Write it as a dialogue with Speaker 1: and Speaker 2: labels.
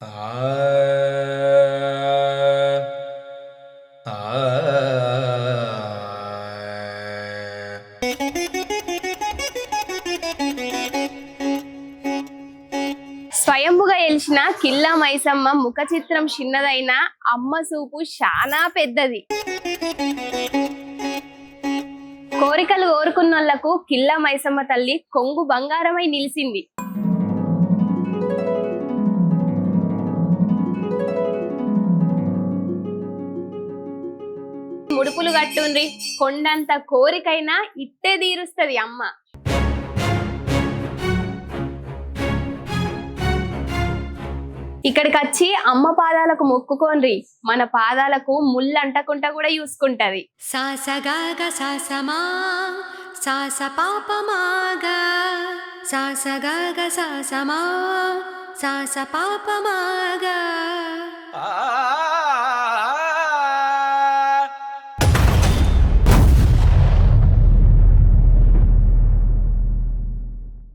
Speaker 1: ఆ
Speaker 2: స్వయంభుగా ఎలిసిన కిల్లా మైసమ్మ ముఖ చిత్రం చిన్నదైన అమ్మ సూపు శానా పెద్దది. కోరికలు కోరుకున్నోళ్లకు కిల్లా మైసమ్మ తల్లి కొంగు బంగారమై నిలిసింది. ముడుపులు కట్టుండ్రి, కొండంత కోరికైనా ఇట్టే తీరుస్తది అమ్మ. ఇక్కడికి వచ్చి అమ్మ పాదాలకు మొక్కుకోండి, మన పాదాలకు ముళ్ళు అంటకుండా కూడా చూసుకుంటది.
Speaker 3: సాసగాగ సాసమా సాస పాపమాగా సాసగాగ సాసమా సాస పాపమాగా